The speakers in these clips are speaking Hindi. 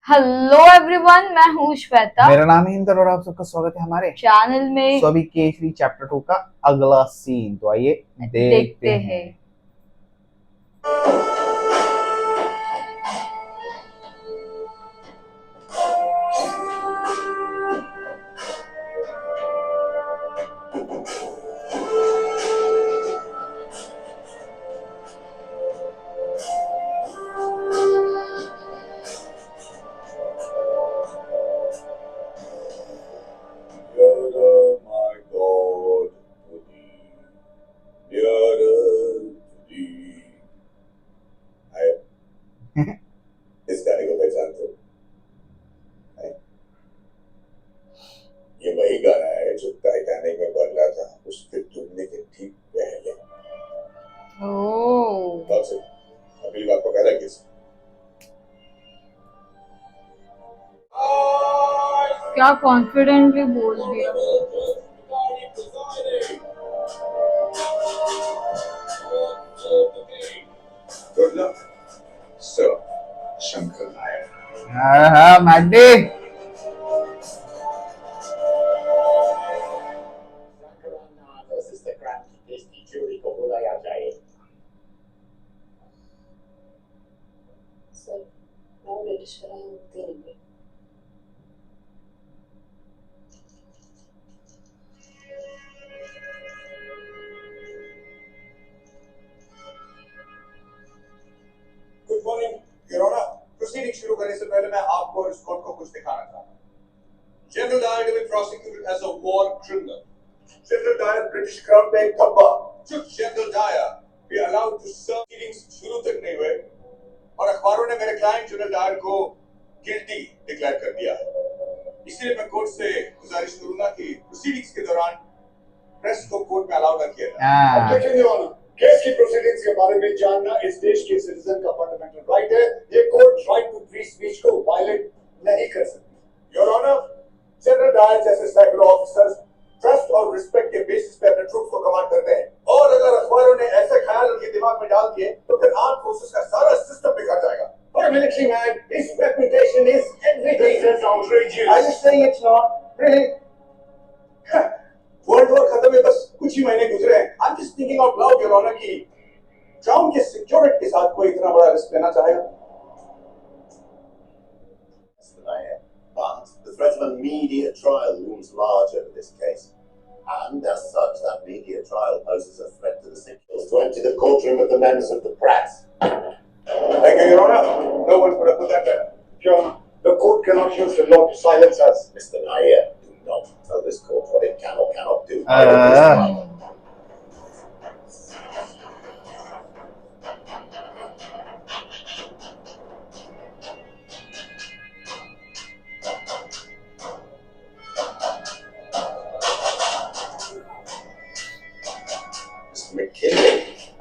हेलो एवरीवन, मैं हूँ श्वेता। मेरा नाम है इंदर और आप सबका स्वागत है हमारे चैनल में। तो अभी केसरी चैप्टर 2 का अगला सीन, तो आइए देखते हैं। इस गाने को पहचानते हो? ये वही गाना है जो टाइटैनिक में बज रहा था उसके डूबने के ठीक पहले। ओह, अगली बात को कह रहा है किस? क्या कॉन्फिडेंटली बोल दिया। Good luck sir Shankar Nair. हाँ मैडी को बुलाया जाए। सर, मैं ब्रिटिश कराई मुक्ति नहीं गई। Good morning your honour. Proceeding शुरू करने से पहले मैं आपको और इस कोर्ट को कुछ दिखाना चाहता हूँ। General Dyer has been prosecuted as a war criminal. General Dyer British crown पे एक धब्बा। Should General Dyer be allowed to serve proceedings शुरू तक नहीं हुए और अखबारों ने मेरे क्लाइंट जनरल डायर को गिल्टी डिक्लेयर कर दिया है। इसलिए मैं कोर्ट से गुजारिश करूंगा कि प्रोसीडिंग्स के दौरान प्रेस को कोर्ट में अलाउ न किया जाए। Objection, Your Honor. केस की प्रोसीडिंग्स के बारे में जानना इस देश के सिटीजन का फंडामेंटल राइट है। ये court right to free speech को वायलेट नहीं कर सकती। योर ऑनर, जनरल डायर जैसे सैकड़ों ऑफिसर्स ट्रस्ट और रिस्पेक्ट के बेसिस पे अपने ट्रूप्स को कमांड करते हैं और अगर अखबारों ने ऐसे ख्याल उनके दिमाग में डाल दिए तो फिर आर्म फोर्सेस का सारा सिस्टम बिखर जाएगा। For a military man, his reputation is everything. This is outrageous. Are you saying it's not? Really? World war खत्म है, बस कुछ ही महीने गुजरे हैं। I'm just thinking out loud, Your Honor, कि क्राउन के सिक्योरिटी के साथ कोई इतना बड़ा रिस्क लेना चाहेगा? But the threat of a media trial looms large over this case, and as such, that media trial poses a threat to the security to empty the courtroom of the members of the press. Thank you, Your Honor. No one could have put that better. Your Honor, the court cannot use the law to silence us. Mr. Nair, do not tell this court what it can or cannot do.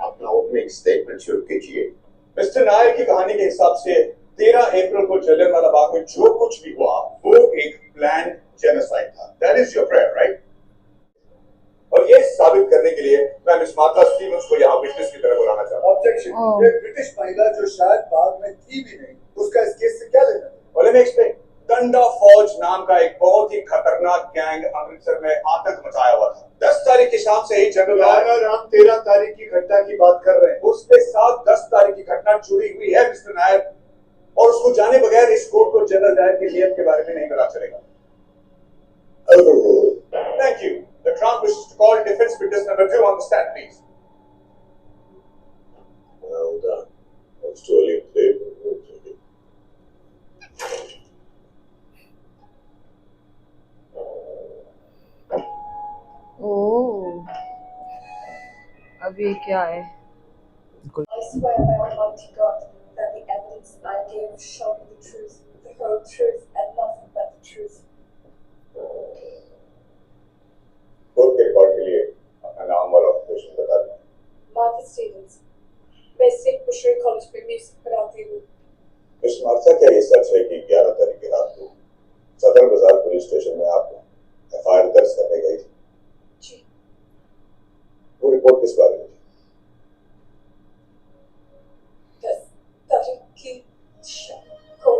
अपना ओपनिंग स्टेटमेंट शुरू कीजिए। मिस्टर नायर की कहानी के हिसाब से 13 अप्रैल को जलियांवाला बाग में जो कुछ भी हुआ वो एक प्लान जेनोसाइड था। That is your prayer, right? और ये साबित करने के लिए मैं मिस मार्था स्टीवंस को यहाँ विटनेस की तरह बुलाना चाहता हूँ। ऑब्जेक्शन। ये ब्रिटिश महिला जो शायद बाग में थी भी नहीं, उसका इस केस से क्या लेना? Well, let me explain. डंडा फौज नाम का एक बहुत ही खतरनाक गैंग अमृतसर में आतंक मचाया हुआ था। 10 तारीख की शाम से ही जनरल डायर, हम 13 तारीख की घटना की बात कर रहे हैं। उसके साथ 10 तारीख की घटना जुड़ी हुई है मिस्टर नायर, और उसको जाने बगैर इस कोर्ट को जनरल डायर की नियत के बारे में नहीं पता चलेगा। Overruled. Thank you. The Crown wishes to call defense witness number 2 on the stand, please. Well done. That's totally clear. ओह, अब ये क्या है? I swear by Almighty God that the evidence I give shall be the truth, the whole truth, and nothing but the truth. Court के रिकॉर्ड के लिए अपना नाम और ऑक्यूपेशन बता दें। Martha Stevens, मैं सिख बुशरी कॉलेज में म्यूजिक पढ़ाती हूँ। मिस मार्था, क्या ये सच है कि 11 तारीख की रात को सदर बाजार पुलिस स्टेशन में आप एफआईआर दर्ज करने गई थी? जी। वो रिपोर्ट किस बारे में थी? तारीख की शाम को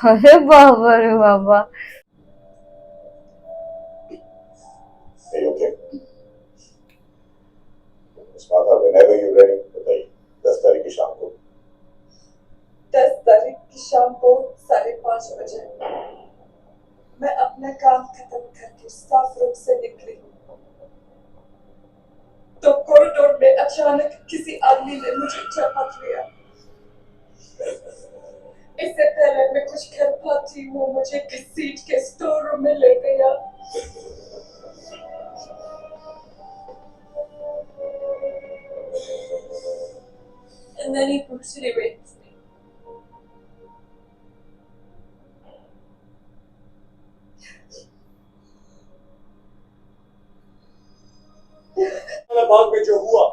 अरे बाबा रे बाबा। Are you okay? Usmata, whenever you're ready, बताइए 10 तारीख की शाम को। 10 तारीख की शाम को 5:30 बजे मैं अपना काम खत्म करके स्टाफ रूम से निकली तो कॉरिडोर में अचानक किसी आदमी ने मुझे झपट लिया। इससे पहले मैं कुछ कर पाती, वो मुझे घसीट के स्टोर रूम में ले गया। And then he brutally raped me. बाग में जो हुआ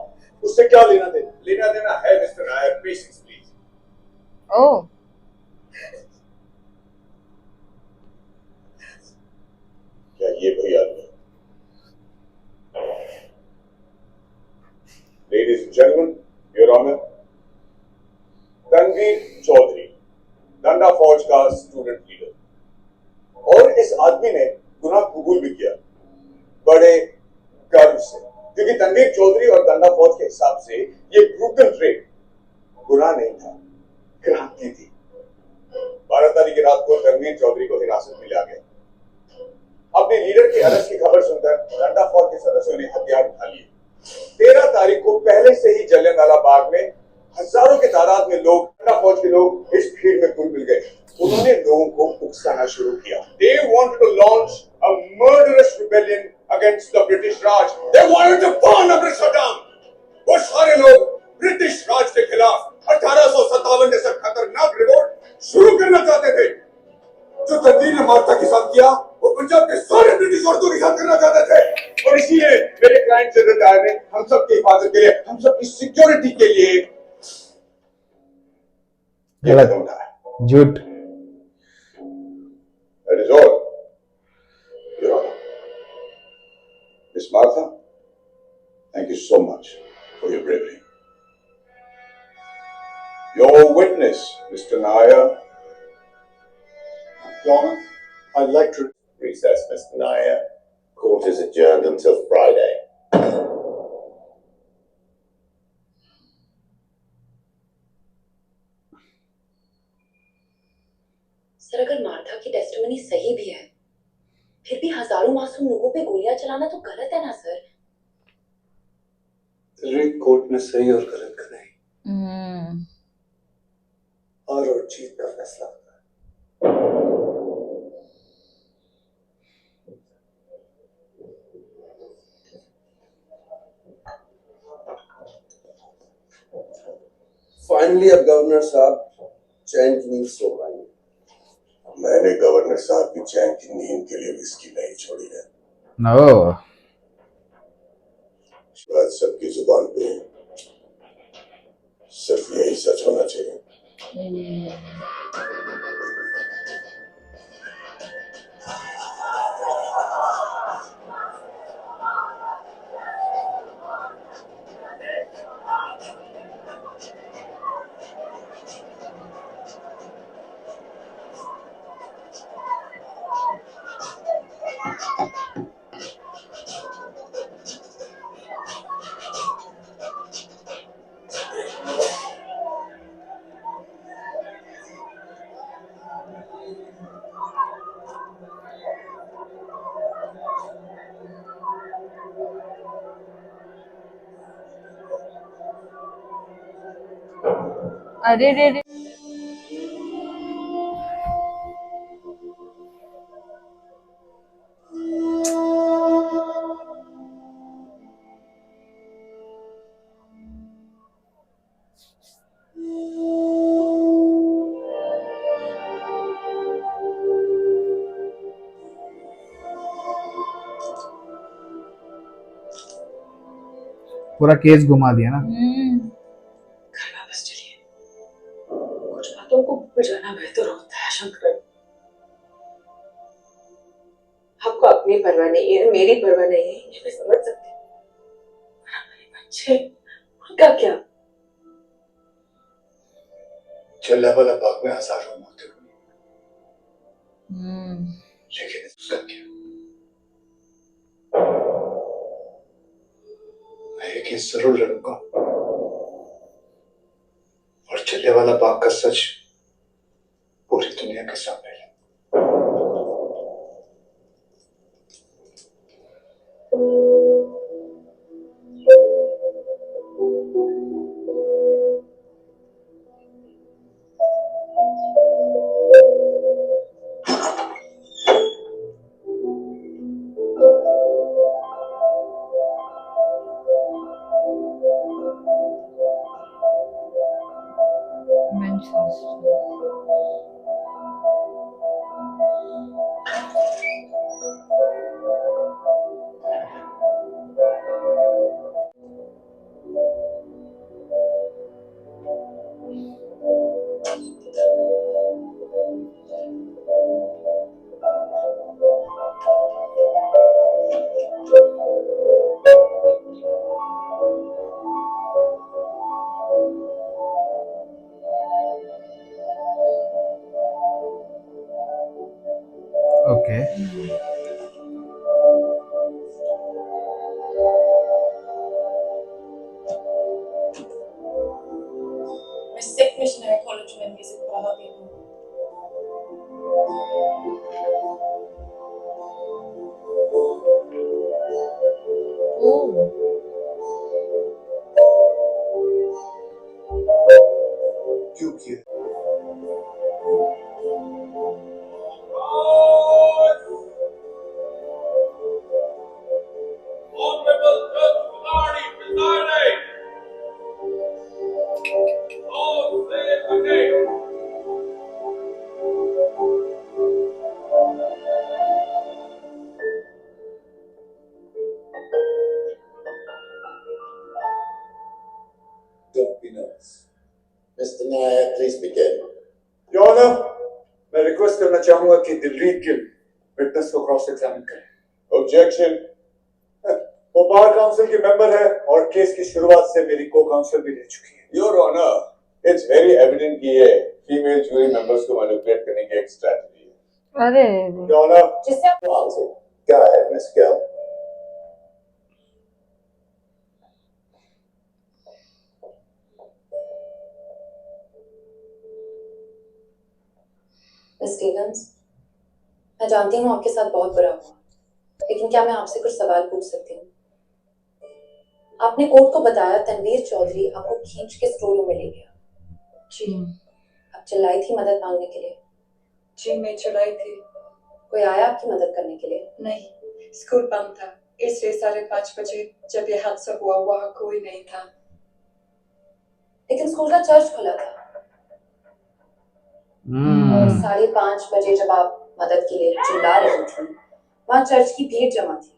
उससे क्या लेना देना? लेना देना है Mister Nair, patience please. Oh. क्या ये वही आदमी? Ladies and gentleman, your honour, Tanveer Chaudhary, डंडा फौज का स्टूडेंट लीडर। और इस आदमी ने गुनाह कबूल भी किया बड़े गर्व से, क्योंकि तनवीर चौधरी और डंडा फौज के हिसाब से ये ब्रूटल रेप गुनाह नहीं था, क्रांति थी। 12 तारीख की रात को तनवीर चौधरी को हिरासत में लिया गया। अपने लीडर के अरेस्ट की खबर सुनकर डंडा फौज के सदस्यों ने हथियार उठा लिए। 13 तारीख को पहले से ही जलियांवाला बाग में हजारों की तादाद में लोग, डंडा फौज के लोग इस भीड़ में घुल मिल गए। उन्होंने लोगों को उकसाना शुरू किया। They wanted to launch a murderous rebellion against the British Raj. They wanted to burn Amritsar down. वो सारे लोग ब्रिटिश राज के खिलाफ 1857 जैसा खतरनाक रिवोल्ट शुरू करना चाहते थे। जो तनवीर ने मार्ता के साथ किया, वो पंजाब के सारे ब्रिटिश औरतों के साथ करना चाहते थे। और इसीलिए मेरे क्लाइंट जनरल डायर ने हम सब की हिफाजत के लिए, हम सब की सिक्योरिटी के लिए गलत उठाया। झूठ। That is all, Your Honor. Miss Martha, thank you so much for your bravery. Your witness, Mr. Nair. Your Honor, I'd like to Recess, Mr. Nair. Court is adjourned until Friday. Sir, अगर मार्था की टेस्टिमनी सही भी है, फिर भी हजारों मासूम लोगों पे गोलियां चलाना तो गलत है ना सर? कोर्ट में सही और गलत का नहीं, हम्म। हार और जीत का फैसला होता है। फाइनली अब गवर्नर साहब चैन की नींद सो पाएंगे। मैंने गवर्नर साहब की चैन की नींद के लिए विस्की नहीं छोड़ी है। नो। शायद सबकी जुबान पे सिर्फ यही सच होना चाहिए। अरे रे रे। पूरा केस घुमा दिया ना। घर वापस चलिए, कुछ बातों को भूल जाना बेहतर होता है शंकर। आपको अपनी परवाह नहीं है, मेरी परवाह नहीं है, ये मैं समझ सकती हूँ। हमारे बच्चे, उनका क्या? जलियांवाला बाग में हजारों मौतें हुई, लेकिन इसका क्या? मैं एक केस जरूर लड़ूंगा और जलियांवाला बाग का सच पूरी दुनिया के सामने लाऊंगा। Men's hostel. ओके। मैं सिख मिशनरी कॉलेज में म्यूजिक पढ़ाती हूँ। Oh. क्यों किया? Honorable Judge Pilari presiding. All say again. Don't be nervous. Mr. Nair, please begin. Your Honor, मैं रिक्वेस्ट करना चाहूंगा कि दिलरीत गिल विटनेस को क्रॉस एग्जामिन करें। Objection. वो बार काउंसिल की मेंबर है और केस की शुरुआत से मेरी को काउंसिल भी ले चुकी है। Your Honor, it's very evident कि ये फीमेल जूरी मेंबर्स को मैनिपुलेट करने की एक स्ट्रेटजी है। अरे Your Honor, जिससे आप Go ahead, Miss Gill. Miss Stevens, मैं जानती हूँ आपके साथ बहुत बुरा हुआ, लेकिन क्या मैं आपसे कुछ सवाल पूछ सकती हूँ? आपने कोर्ट को बताया तनवीर चौधरी आपको खींच के स्टोर रूम में ले गया। जी आप चिल्लाई थी मदद मांगने के लिए? जी मैं चढ़ाई थी। कोई आया आपकी मदद करने के लिए? नहीं, स्कूल बंद था, इसलिए 5:30 बजे जब यह हादसा हुआ वहाँ कोई नहीं था। लेकिन स्कूल का चर्च खुला था और 5:30 बजे जब आप मदद के लिए चिल्ला रही थी, वहाँ चर्च की भीड़ जमा थी।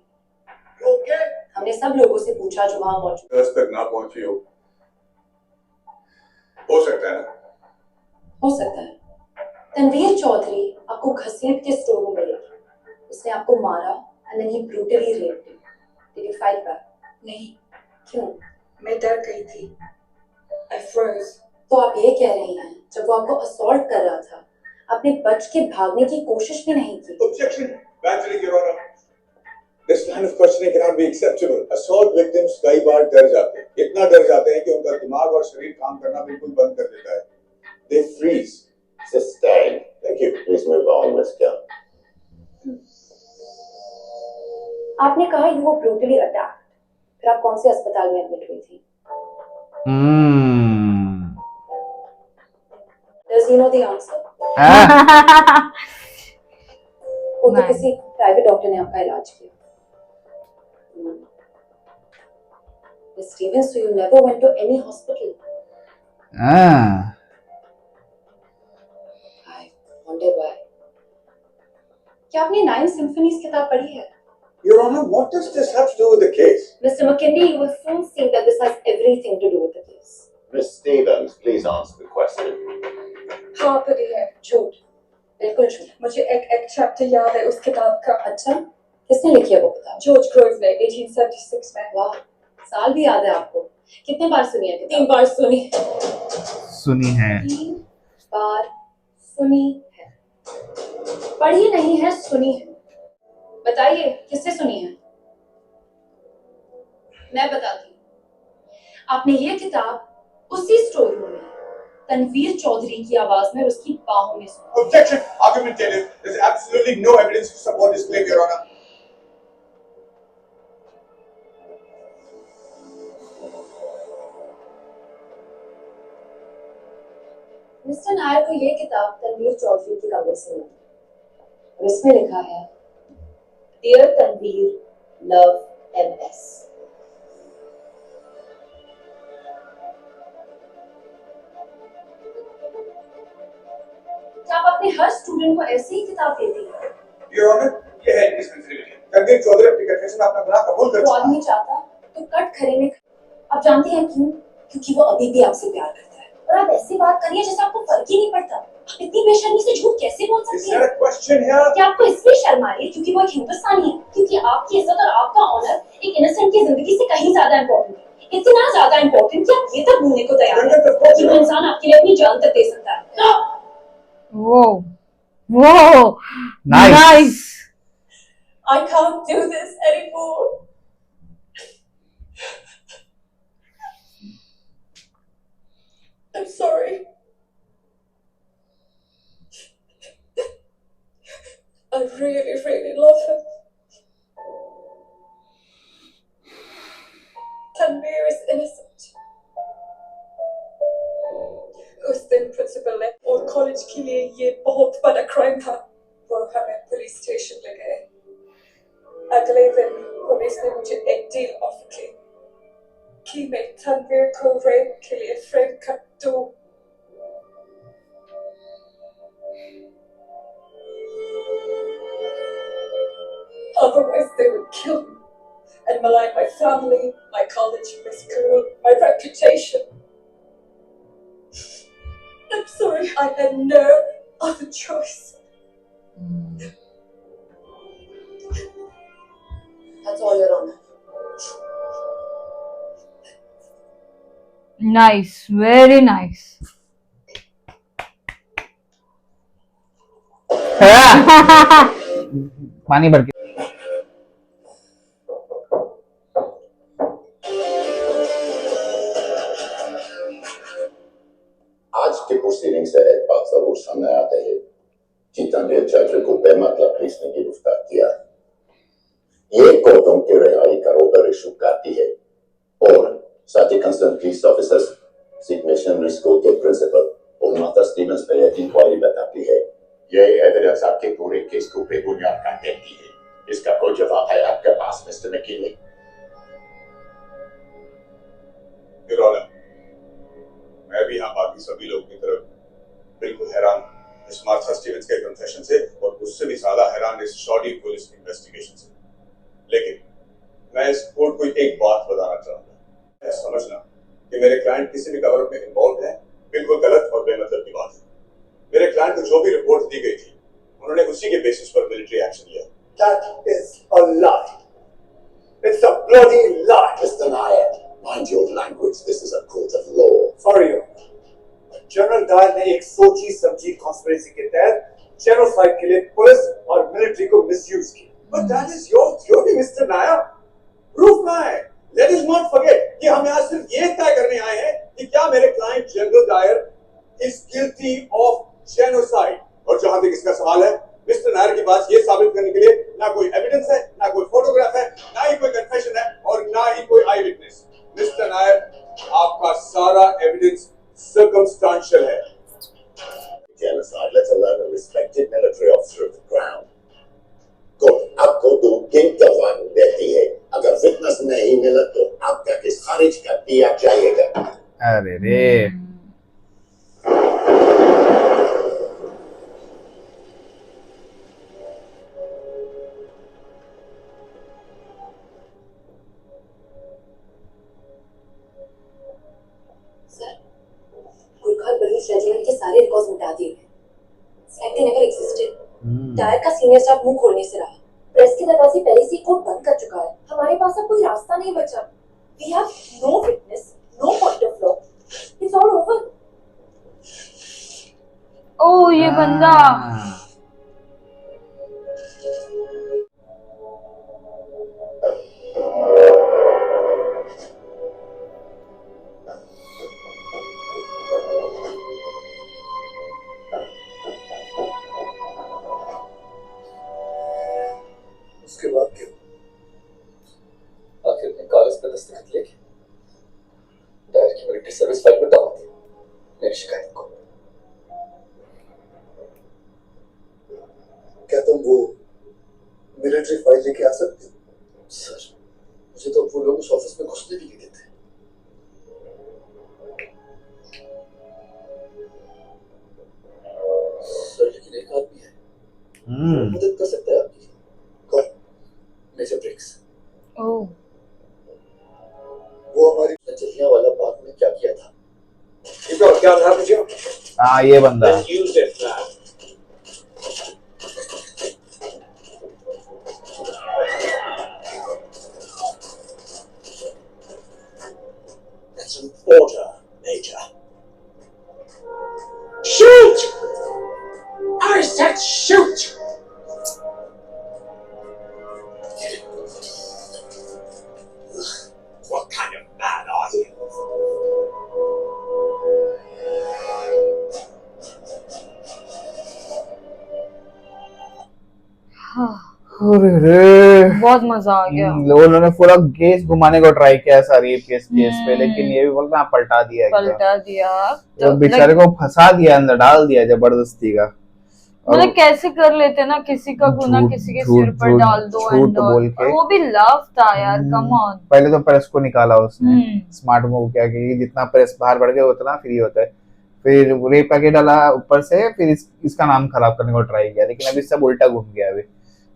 Okay. हमने सब लोगों से पूछा जो वहाँ मौजूद। दस तक ना पहुंची हो सकता है ना? हो सकता है। तनवीर चौधरी आपको घसीट के स्टोर रूम में ले गया। उसने आपको मारा and then he brutally raped you. Did you fight back? नहीं, क्यों? मैं डर गई थी। I froze. तो आप ये कह रही हैं जब वो आपको असॉल्ट कर रहा था आपने बच के भागने की कोशिश भी नहीं की? Objection. Naturally, Your Honor. This line of questioning cannot be acceptable. Assault victims कई बार डर जाते हैं, इतना डर जाते हैं कि उनका दिमाग और शरीर काम करना बिल्कुल बंद कर देता है। They freeze. Sustained. Thank you. Please move on, Miss Gill. आपने कहा you were brutally attacked. फिर आप कौन से अस्पताल में एडमिट हुई थी? Does he know the answer? वो तो नहीं। किसी प्राइवेट डॉक्टर ने आपका इलाज किया। Miss Stevens, so you never went to any hospital? I wonder why. क्या आपने 9 symphonies किताब पढ़ी है? Your Honor, what does this have to do with the case? Mr. McKinley, you will soon see that this has everything to do with the case. Miss Stevens, please answer the question. हाँ पढ़ी है। झूठ, बिल्कुल झूठ। मुझे एक चैप्टर याद है उस किताब का। अच्छा, किसने लिखी है वो किताब? जॉर्ज ग्रोव ने 1876 में। वाह, साल भी याद है आपको। कितने बार सुनी है किताब? 3 बार सुनी। सुनी है। 3 बार सुनी है। पढ़ी नहीं है, सुनी है। बताइए किससे सुनी है? मैं बताती हूँ। आपने ये किताब उसी स्टोर रूम में तनवीर चौधरी की आवाज में और उसकी बाहों में सुनी। Objection! Argumentative. There's absolutely no evidence to support this claim, Your Honor. Mister Nair को ये किताब तनवीर चौधरी के कमरे से मिली और इसमें लिखा है, डियर तनवीर, लव MS। क्या आप अपने हर स्टूडेंट को ऐसी ही किताब देती हैं? Your Honor, ये है इनडिस्पेंसिबिलिटी। तनवीर चौधरी अपनी कन्फेशन में अपना गुनाह कबूल कर वो चुका है। आदमी चाहता तो कट खरे में। आप जानती हैं क्यों? क्योंकि वो अभी भी आपसे प्यार करता है और आप ऐसी बात करिए जैसे आपको फर्क ही नहीं पड़ता। आप इतनी बेशर्मी से झूठ कैसे बोल Is सकती there हैं? a question here? क्या आपको इसलिए शर्म आ रही है क्योंकि वो एक हिंदुस्तानी है? क्योंकि आपकी इज्जत और आपका ऑनर एक इनोसेंट की जिंदगी से कहीं ज्यादा इम्पोर्टेंट है। इतना ज्यादा इम्पोर्टेंट कि आप ये तक भूलने को तैयार हैं कि वो इंसान आपके लिए अपनी जान तक दे सकता है। Whoa. Whoa. Nice. Nice. I can't do this anymore. I'm sorry. I really, really love him. Tanvir is innocent. उस दिन प्रिंसिपल ने और कॉलेज के लिए ये बहुत बड़ा क्राइम था। वो हमें पुलिस स्टेशन ले गए। अगले दिन पुलिस ने मुझे एक डील ऑफर की कि मैं तनवीर को रेप के लिए फ्रेम कर दूं। Otherwise, they would kill me and malign my family, my college, my school, my reputation. I'm sorry, I had no other choice. That's all, Your Honor. Nice. Very nice. पानी भर के आज के प्रोसीडिंग से एक बात जरूर सामने आते है कि तनवीर चौधरी को बेमतलब पुलिस ने गिरफ्तार किया। ये कोर्टों की रिहाई का ऑर्डर इशू करती है और साथ ही concern police officers Sikh missionary school के प्रिंसिपल और माता स्टीवंस पे एक इंक्वायरी बताती है। ये एविडेंस आपके पूरे केस को बेबुनियाद कर देती है। इसका कोई जवाब है आपके पास मिस्टर मकीनी? Your Honor, मैं भी यहाँ बाकी सभी लोगों की तरफ बिल्कुल हैरान हूँ इस मार्था स्टीवंस के कन्फेशन से और उससे भी ज्यादा हैरान इस शॉडी पुलिस इन्वेस्टिगेशन से। लेकिन मैं इस कोर्ट को एक बात बताना चाहूंगा। समझना कि मेरे क्लाइंट किसी भी कवर में इन्वॉल्व है बिल्कुल गलत और बेमतलब की बात है। मेरे क्लाइंट को जो भी रिपोर्ट दी गई थी उन्होंने उसी के बेसिस पर मिलिट्री एक्शन लिया। That is a lie. It's a bloody lie. Mr. Nair, mind your language. This is a court of law. Sorry, Your Honor. General Dyer ने एक सोची समझी कॉन्स्पिरेसी के तहत जेनोसाइड के लिए पुलिस और मिलिट्री को मिसयूज किया। But that is your theory, Mr. Nair. Proof ना है। Let us not forget कि हम यहाँ सिर्फ ये तय करने आए हैं कि क्या मेरे client General Dyer is guilty of genocide। और जहाँ तक इसका सवाल है, मिस्टर नायर के पास ये साबित करने के लिए ना कोई एविडेंस है, ना कोई फोटोग्राफ है, ना ही कोई कन्फेशन है और ना ही कोई आई विटनेस। मिस्टर नायर, आपका सारा एविडेंस circumstantial है। Genocide, let alone a respected military officer of the crown. Court आपको 2 दिन का वारंट देती है। अगर विटनेस नहीं मिला तो आपका केस खारिज कर दिया जाएगा। अरे रे सर, गुरखाल पुलिस रेजिमेंट के सारे रिकॉर्ड्स मिटा दिए गए। Like they never existed. Dyer का सीनियर स्टाफ मुंह खोलने से रहा। प्रेस के दरवाजे पहले से कोर्ट बंद कर चुका है। हमारे पास अब कोई रास्ता नहीं बचा। We have no witness, no point of law. It's all over. Oh, ये बंदा उसके बाद क्या? आखिर ने कागज पर दस्तखत किए कि दायर की मिलिट्री सर्विस फाइल में दावा दी मेरी शिकायत को। क्या तुम वो मिलिट्री फाइल लेके आ सकते हो? सर, मुझे तो वो लोग उस ऑफिस में घुसने भी नहीं देते। सर, लेकिन एक आदमी है मदद कर सकता है आपकी। कौन? Major BRICS. ओह, वो हमारी जलियांवाला बाग में क्या किया था? क्या था मुझे? हाँ ये बंदा है। use it, man. That's an order, Major. Shoot! I said shoot! What kind of man are you? हाँ, अरे रे बहुत मजा आ गया। लोगों ने पूरा केस घुमाने को ट्राई किया सारी केस पे, लेकिन ये भी बोलता है पलटा दिया एकदम। पलटा दिया तो बेचारे को फंसा दिया, अंदर डाल दिया जबरदस्ती का। मतलब कैसे कर लेते ना, किसी का गुनाह किसी के सिर पर डाल दो झूठ बोल के। वो भी लव था यार, कम ऑन। पहले तो प्रेस को निकाला उसने, स्मार्ट मूव किया कि जितना प्रेस बाहर बढ़ गया उतना फ्री होता है। फिर रेप के डाला ऊपर से, फिर इसका नाम खराब करने को ट्राई किया, लेकिन अभी सब उल्टा घूम गया अभी।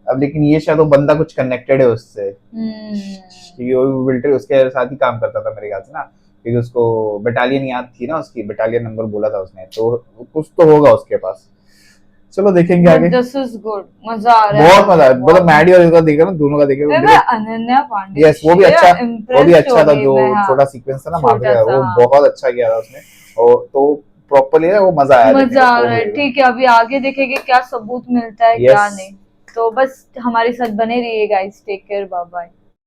अब लेकिन ये शायद वो बंदा कुछ कनेक्टेड है उससे, क्योंकि वो मिलिट्री उसके साथ ही काम करता था मेरे ख्याल से ना, क्योंकि उसको बटालियन याद थी ना, उसकी बटालियन नंबर बोला था उसने, तो कुछ तो होगा उसके पास। चलो देखेंगे आगे। दिस इज गुड, मजा आ रहा है, बहुत मजा है। मतलब मैडी और इसका देख रहा ना, दोनों का देखे। अनन्या पांडे, यस, वो भी अच्छा था। जो हाँ। छोटा सीक्वेंस था ना माफिया का, वो हाँ। बहुत अच्छा किया था उसने। और तो प्रॉपर्ली वो मजा आया। मजा आ रहा है। ठीक है, अभी आगे देखेंगे क्या सबूत मिलता है क्या नहीं। तो बस हमारे साथ बने रहिए guys. Take care, bye bye.